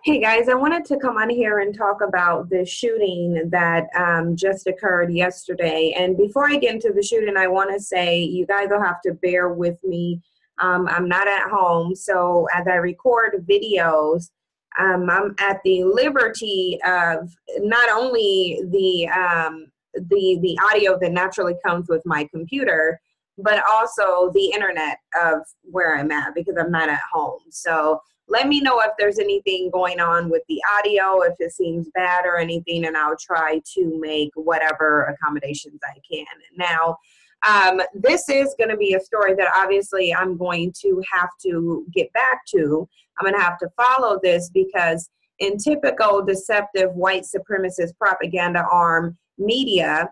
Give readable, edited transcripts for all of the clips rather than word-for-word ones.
Hey guys, I wanted to come on here and talk about the shooting that just occurred yesterday. And before I get into the shooting, I want to say you guys will have to bear with me. I'm not at home, so as I record videos, I'm at the liberty of not only the audio that naturally comes with my computer, but also the internet of where I'm at because I'm not at home. So let me know if there's anything going on with the audio, if it seems bad or anything, and I'll try to make whatever accommodations I can. Now, this is going to be a story that obviously I'm going to have to get back to. I'm going to have to follow this because in typical deceptive white supremacist propaganda arm media,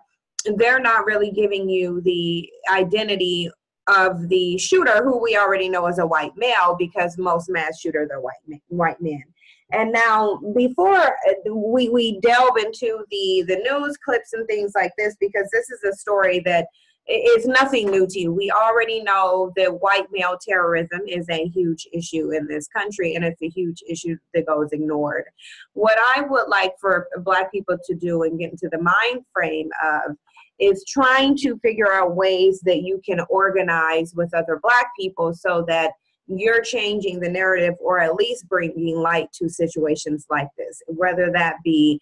they're not really giving you the identity of the shooter, who we already know is a white male because most mass shooters are white men. And now, before we delve into the news clips and things like this, because this is a story that is nothing new to you. We already know that white male terrorism is a huge issue in this country, and it's a huge issue that goes ignored. What I would like for Black people to do and get into the mind frame of is trying to figure out ways that you can organize with other Black people so that you're changing the narrative or at least bringing light to situations like this, whether that be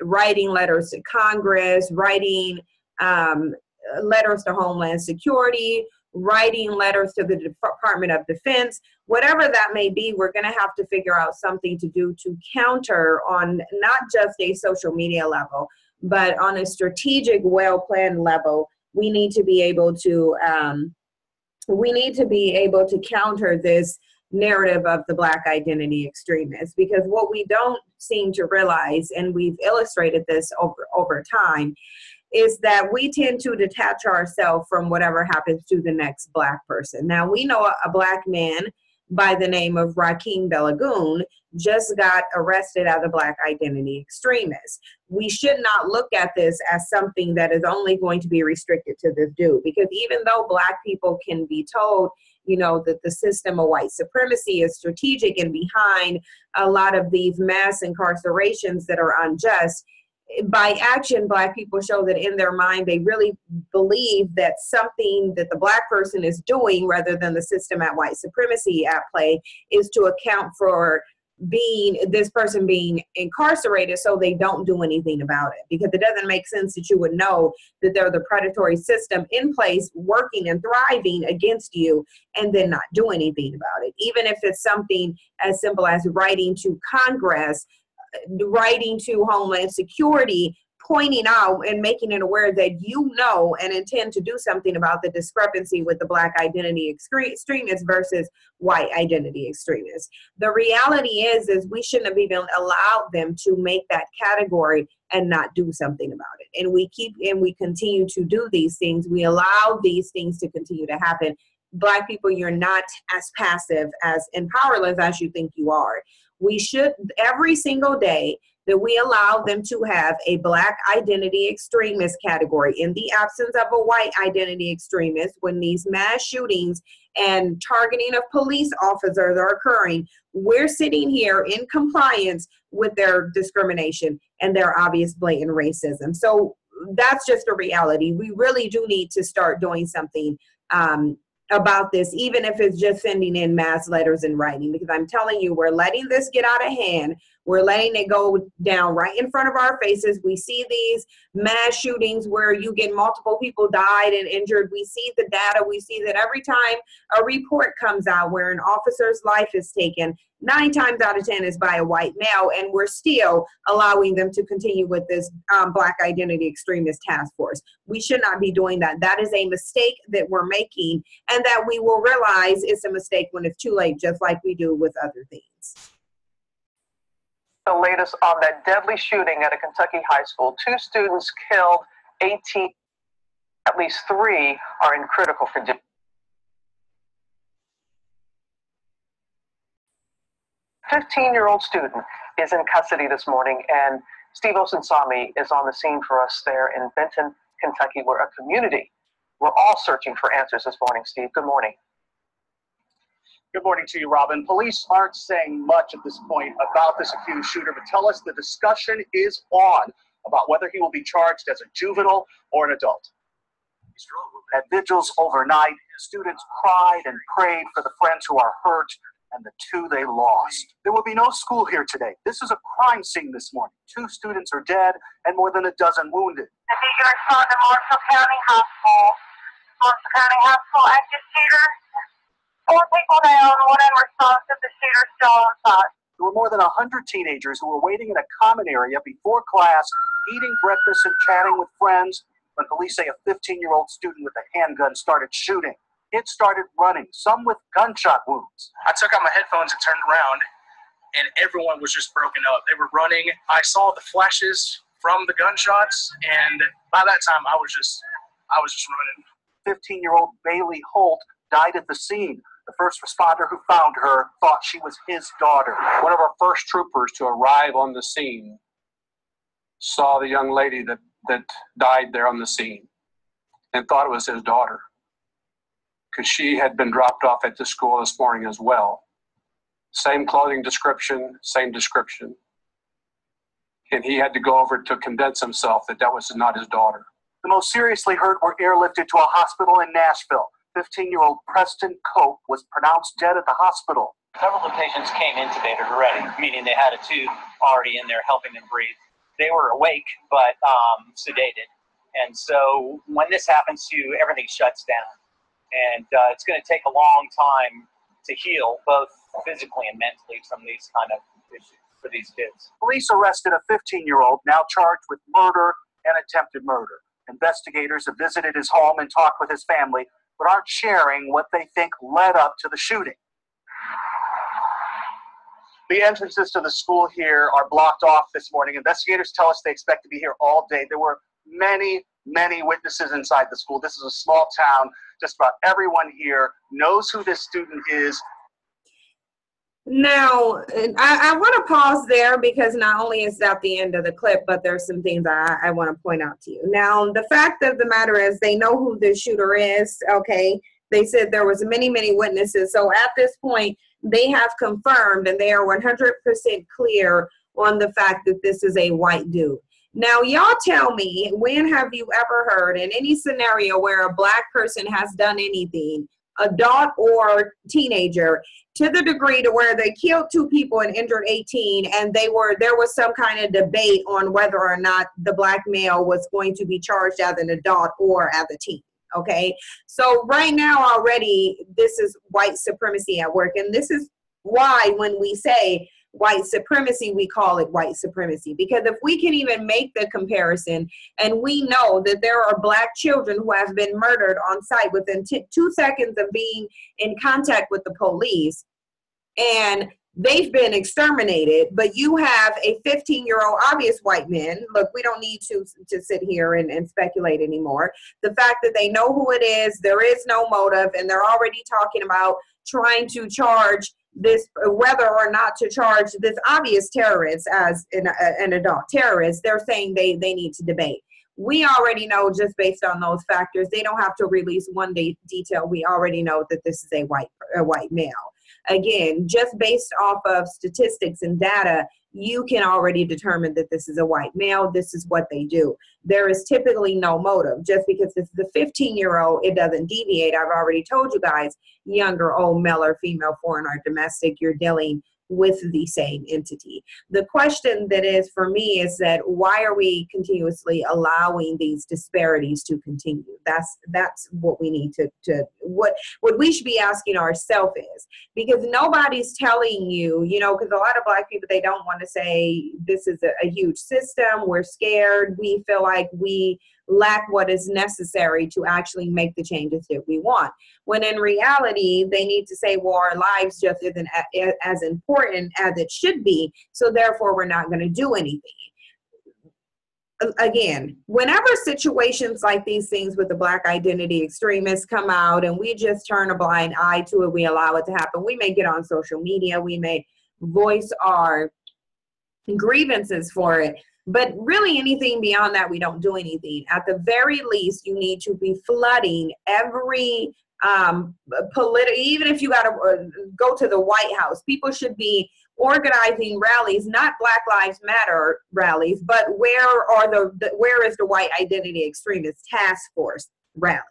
writing letters to Congress, writing letters to Homeland Security, writing letters to the Department of Defense, whatever that may be. We're going to have to figure out something to do to counter on not just a social media level, but on a strategic, well-planned level. We need to be able to counter this narrative of the Black identity extremists, because what we don't seem to realize, and we've illustrated this over time, is that we tend to detach ourselves from whatever happens to the next Black person. Now, we know a Black man by the name of Rakeem Belagoon just got arrested as a Black identity extremist. We should not look at this as something that is only going to be restricted to this dude, because even though Black people can be told, you know, that the system of white supremacy is strategic and behind a lot of these mass incarcerations that are unjust, by action, Black people show that in their mind, they really believe that something that the Black person is doing, rather than the system at white supremacy at play, is to account for this person being incarcerated, so they don't do anything about it. Because it doesn't make sense that you would know that there's a predatory system in place working and thriving against you and then not do anything about it. Even if it's something as simple as writing to Congress, writing to Homeland Security, pointing out and making it aware that you know and intend to do something about the discrepancy with the Black identity extremists versus white identity extremists. The reality is we shouldn't have even allowed them to make that category and not do something about it. And we continue to do these things. We allow these things to continue to happen. Black people, you're not as passive and powerless as you think you are. We should, every single day, that we allow them to have a Black identity extremist category in the absence of a white identity extremist. When these mass shootings and targeting of police officers are occurring, we're sitting here in compliance with their discrimination and their obvious blatant racism. So that's just a reality. We really do need to start doing something about this, even if it's just sending in mass letters and writing, because I'm telling you, we're letting this get out of hand. We're letting it go down right in front of our faces. We see these mass shootings where you get multiple people died and injured. We see the data. We see that every time a report comes out where an officer's life is taken, 9 times out of 10 is by a white male, and we're still allowing them to continue with this Black identity extremist task force. We should not be doing that. That is a mistake that we're making, and that we will realize it's a mistake when it's too late, just like we do with other things. The latest on that deadly shooting at a Kentucky high school. 2 students killed, 18, at least 3 are in critical condition. 15-year-old student is in custody this morning, and Steve Osunsami is on the scene for us there in Benton, Kentucky, where a community, we're all searching for answers this morning. Steve, good morning. Good morning to you, Robin. Police aren't saying much at this point about this accused shooter, but tell us the discussion is on about whether he will be charged as a juvenile or an adult. At vigils overnight, students cried and prayed for the friends who are hurt and the two they lost. There will be no school here today. This is a crime scene this morning. 2 students are dead and more than a dozen wounded. Immediate respond to Marshall County Hospital. Marshall County Hospital, active shooter. 4 people down, 1 in response to the shooter still on site. There were more than 100 teenagers who were waiting in a common area before class, eating breakfast and chatting with friends, when police say a 15-year-old student with a handgun started shooting. It started running, some with gunshot wounds. I took out my headphones and turned around, and everyone was just broken up. They were running. I saw the flashes from the gunshots, and by that time, I was just running. 15-year-old Bailey Holt died at the scene. The first responder who found her thought she was his daughter. One of our first troopers to arrive on the scene saw the young lady that died there on the scene and thought it was his daughter, because she had been dropped off at the school this morning as well. Same clothing description, same description. And he had to go over to convince himself that that was not his daughter. The most seriously hurt were airlifted to a hospital in Nashville. 15-year-old Preston Cope was pronounced dead at the hospital. Several of the patients came intubated already, meaning they had a tube already in there helping them breathe. They were awake, but sedated. And so when this happens to you, everything shuts down. And it's going to take a long time to heal, both physically and mentally, from these kind of issues for these kids. Police arrested a 15-year-old now charged with murder and attempted murder. Investigators have visited his home and talked with his family, but aren't sharing what they think led up to the shooting. The entrances to the school here are blocked off this morning. Investigators tell us they expect to be here all day. There were many witnesses inside the school. This is a small town. Just about everyone here knows who this student is. Now, I want to pause there, because not only is that the end of the clip, but there's some things I want to point out to you. Now, the fact of the matter is they know who the shooter is, okay? They said there was many witnesses. So at this point, they have confirmed, and they are 100% clear on the fact that this is a white dude. Now, y'all tell me, when have you ever heard in any scenario where a black person has done anything, adult or teenager, to the degree to where they killed 2 people and injured 18, and there was some kind of debate on whether or not the black male was going to be charged as an adult or as a teen? Okay, so right now already this is white supremacy at work, and this is why when we say white supremacy, we call it white supremacy, because if we can even make the comparison, and we know that there are black children who have been murdered on site within 2 seconds of being in contact with the police, and they've been exterminated, but you have a 15-year-old obvious white man. Look, we don't need to sit here and speculate anymore. The fact that they know who it is, there is no motive, and they're already talking about trying to charge this, whether or not to charge this obvious terrorist as an adult terrorist. They're saying they need to debate. We already know, just based on those factors, they don't have to release one detail. We already know that this is a white male. Again, just based off of statistics and data, you can already determine that this is a white male. This is what they do. There is typically no motive. Just because it's the 15-year-old, it doesn't deviate. I've already told you guys, younger, old, male or female, foreign or domestic, you're dealing with the same entity. The question that is for me is that why are we continuously allowing these disparities to continue? That's what we need to what we should be asking ourselves is, because nobody's telling you, because a lot of black people, they don't want to say this is a huge system. We're scared. We feel like we lack what is necessary to actually make the changes that we want. When in reality, they need to say, well, our lives just isn't as important as it should be, so therefore we're not going to do anything. Again, whenever situations like these things with the black identity extremists come out and we just turn a blind eye to it, we allow it to happen. We may get on social media, we may voice our grievances for it, but really anything beyond that, we don't do anything. At the very least, you need to be flooding every even if you got to go to the White House, people should be organizing rallies, not Black Lives Matter rallies, but where is the White Identity Extremist Task Force rally?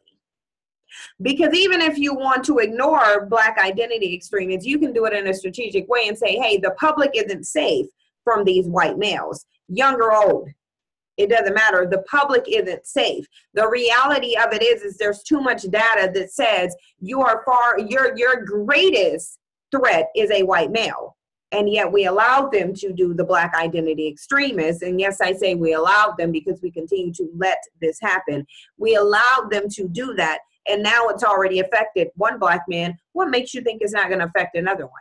Because even if you want to ignore Black identity extremists, you can do it in a strategic way and say, hey, the public isn't safe from these white males, young or old. It doesn't matter. The public isn't safe. The reality of it is there's too much data that says your greatest threat is a white male. And yet we allowed them to do the Black identity extremists. And yes, I say we allowed them because we continue to let this happen. We allowed them to do that. And now it's already affected one Black man. What makes you think it's not going to affect another one?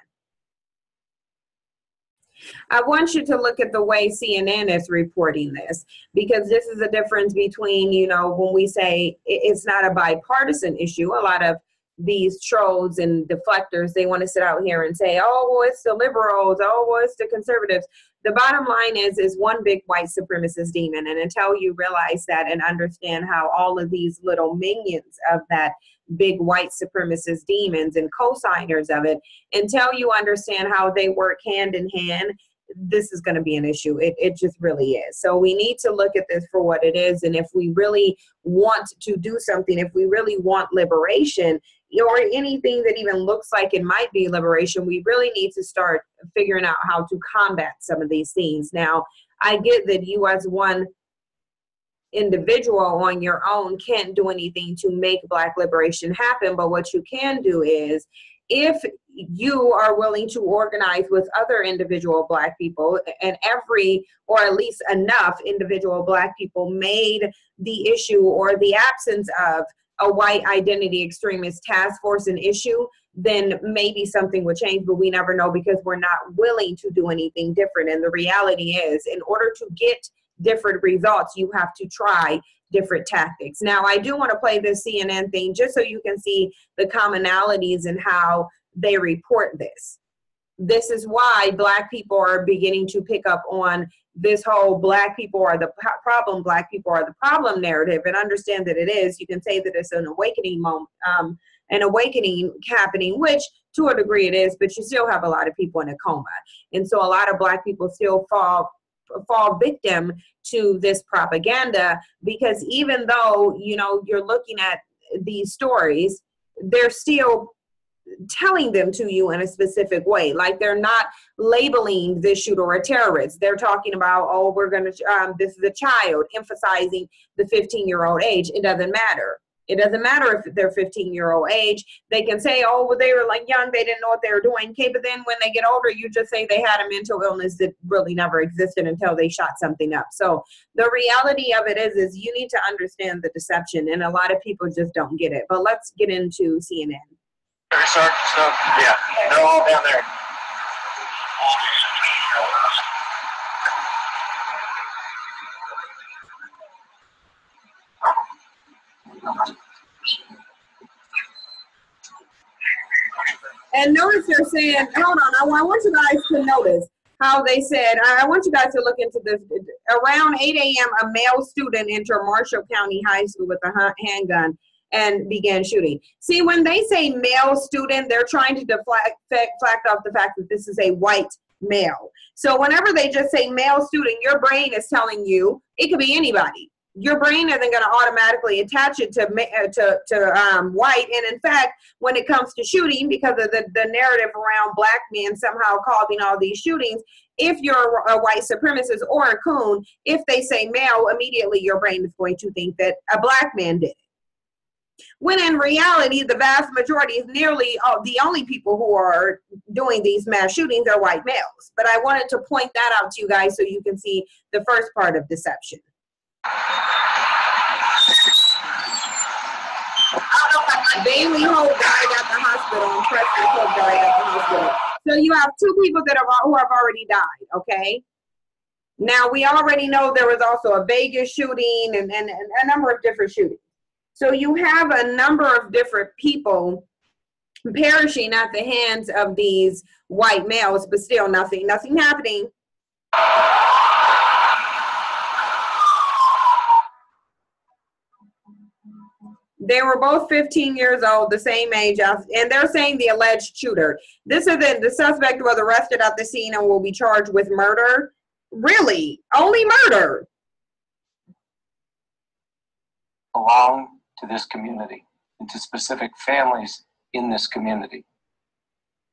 I want you to look at the way CNN is reporting this, because this is a difference between, you know, when we say it's not a bipartisan issue. A lot of these trolls and deflectors, they want to sit out here and say, oh, well, it's the liberals, oh, well, it's the conservatives. The bottom line is one big white supremacist demon. And until you realize that and understand how all of these little minions of that big white supremacist demons and co-signers of it, until you understand how they work hand in hand, this is going to be an issue. It just really is. So we need to look at this for what it is. And if we really want to do something, if we really want liberation, or anything that even looks like it might be liberation, we really need to start figuring out how to combat some of these things. Now, I get that you as one individual on your own can't do anything to make Black liberation happen, but what you can do is, if you are willing to organize with other individual Black people, and or at least enough individual Black people made the issue or the absence of a white identity extremist task force an issue, then maybe something would change, but we never know because we're not willing to do anything different. And the reality is, in order to get different results, you have to try different tactics. Now, I do want to play this CNN thing just so you can see the commonalities and how they report this. This is why Black people are beginning to pick up on this whole Black people are the problem, Black people are the problem narrative, and understand that it is. You can say that it's an awakening moment, an awakening happening, which to a degree it is, but you still have a lot of people in a coma. And so a lot of Black people still fall victim to this propaganda, because even though, you know, you're looking at these stories, they're still telling them to you in a specific way. Like, they're not labeling this shooter a terrorist. They're talking about, oh, we're going to, this is a child, emphasizing the 15-year-old age. It doesn't matter. It doesn't matter if they're 15-year-old age. They can say, oh, well, they were like young, they didn't know what they were doing. Okay, but then when they get older, you just say they had a mental illness that really never existed until they shot something up. So the reality of it is you need to understand the deception, and a lot of people just don't get it. But let's get into CNN. Sir, so, yeah, they're all down there. And notice they're saying, hold on, I want you guys to notice how they said, I want you guys to look into this. Around 8 a.m., a male student entered Marshall County High School with a handgun and began shooting. See, when they say male student, they're trying to deflect off the fact that this is a white male. So whenever they just say male student, your brain is telling you it could be anybody. Your brain isn't going to automatically attach it to white. And in fact, when it comes to shooting, because of the narrative around Black men somehow causing all these shootings, if you're a white supremacist or a coon, if they say male, immediately your brain is going to think that a Black man did it. When in reality, the vast majority is nearly the only people who are doing these mass shootings are white males. But I wanted to point that out to you guys so you can see the first part of deception. Bailey Hope died at the hospital and Preston Hope died at the hospital. So you have two people who have already died, okay? Now, we already know there was also a Vegas shooting and a number of different shootings. So you have a number of different people perishing at the hands of these white males, but still nothing happening. They were both 15 years old, the same age, and they're saying the alleged shooter. This is the suspect was arrested at the scene and will be charged with murder. Really? Only murder? Belong to this community and to specific families in this community.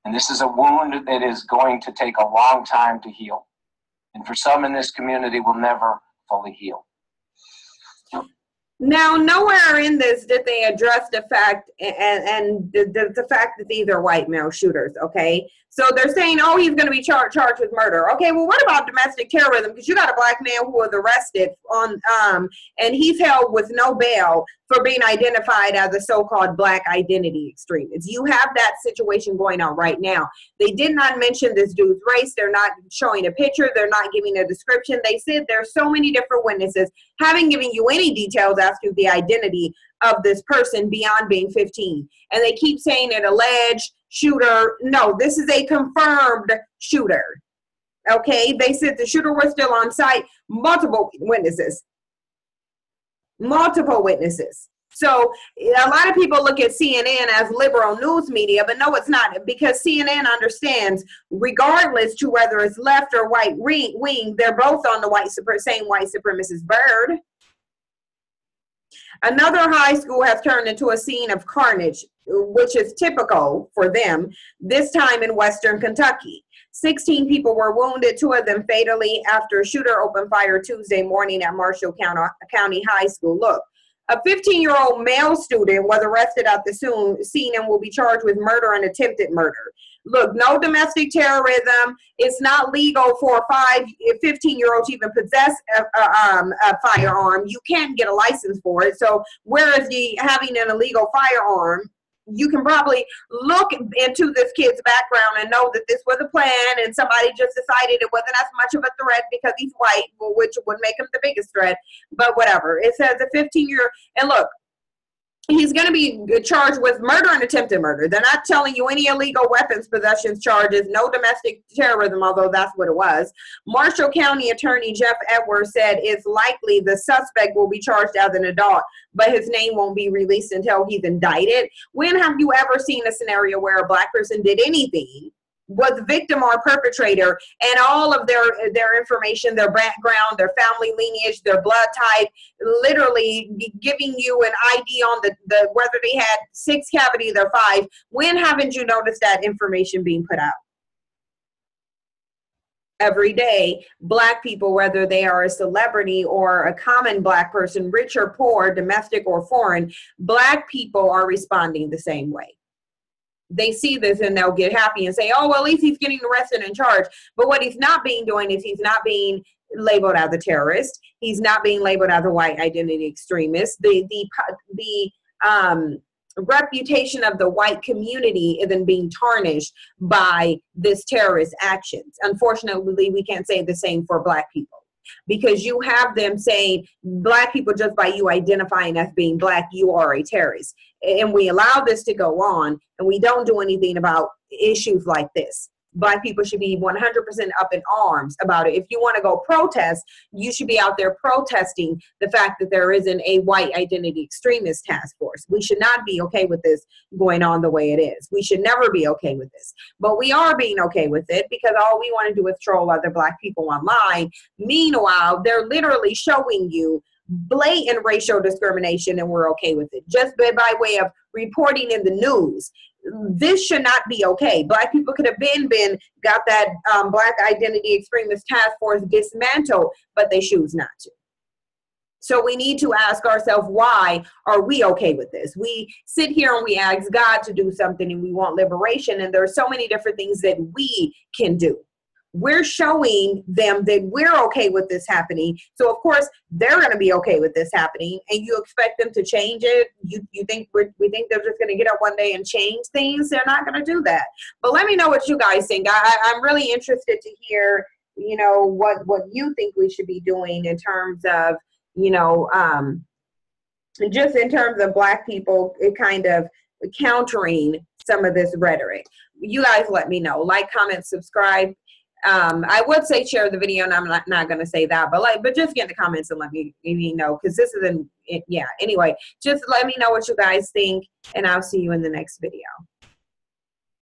And this is a wound that is going to take a long time to heal. And for some in this community will never fully heal. Now, nowhere in this did they address the fact and the fact that these are white male shooters, okay? So they're saying, oh, he's going to be charged with murder. Okay, well, what about domestic terrorism? Because you got a black man who was arrested on, and he's held with no bail for being identified as a so-called black identity extremist. You have that situation going on right now. They did not mention this dude's race. They're not showing a picture. They're not giving a description. They said there's so many different witnesses, haven't given you any details as to the identity of this person beyond being 15. And they keep saying an alleged shooter. No, this is a confirmed shooter. Okay, they said the shooter was still on site. Multiple witnesses. So a lot of people look at CNN as liberal news media, but no, it's not, because CNN understands, regardless to whether it's left or right wing, they're both on the same white supremacist bird. Another high school has turned into a scene of carnage, which is typical for them, this time in Western Kentucky. 16 people were wounded, 2 of them fatally, after a shooter opened fire Tuesday morning at Marshall County High School. Look, a 15-year-old male student was arrested at the scene and will be charged with murder and attempted murder. Look, no domestic terrorism. It's not legal for 15-year-old to even possess a firearm. You can't get a license for it. So whereas having an illegal firearm, you can probably look into this kid's background and know that this was a plan and somebody just decided it wasn't as much of a threat because he's white, which would make him the biggest threat, but whatever. It says a 15-year, and look, he's going to be charged with murder and attempted murder. They're not telling you any illegal weapons possessions charges, no domestic terrorism, although that's what it was. Marshall County Attorney Jeff Edwards said it's likely the suspect will be charged as an adult, but his name won't be released until he's indicted. When have you ever seen a scenario where a black person did anything, was victim or perpetrator, and all of their information, their background, their family lineage, their blood type, literally giving you an ID on the whether they had 6 cavities or 5? When haven't you noticed that information being put out? Every day, black people, whether they are a celebrity or a common black person, rich or poor, domestic or foreign, black people are responding the same way. They see this and they'll get happy and say, oh, well, at least he's getting arrested and charged. But what he's not being doing is he's not being labeled as a terrorist. He's not being labeled as a white identity extremist. The reputation of the white community isn't being tarnished by this terrorist actions. Unfortunately, we can't say the same for black people, because you have them saying black people, just by you identifying as being black, you are a terrorist. And we allow this to go on, and we don't do anything about issues like this. Black people should be 100% up in arms about it. If you want to go protest, you should be out there protesting the fact that there isn't a white identity extremist task force. We should not be okay with this going on the way it is. We should never be okay with this. But we are being okay with it because all we want to do is troll other black people online. Meanwhile, they're literally showing you blatant racial discrimination, and we're okay with it, just by way of reporting in the news. This should not be okay. Black people could have got that black identity extremist task force dismantled, but they choose not to. So we need to ask ourselves, why are we okay with this? We sit here and we ask God to do something and we want liberation, and there are so many different things that we can do. We're showing them that we're okay with this happening. So of course they're going to be okay with this happening, and you expect them to change it. You think we think they're just going to get up one day and change things? They're not going to do that. But let me know what you guys think. I'm really interested to hear, you know, what you think we should be doing in terms of, you know, just in terms of black people kind of countering some of this rhetoric. You guys let me know. Like, comment, subscribe. I would say share the video, and I'm not going to say that, but just get in the comments and let me know, because this isn't, yeah, anyway, just let me know what you guys think, and I'll see you in the next video.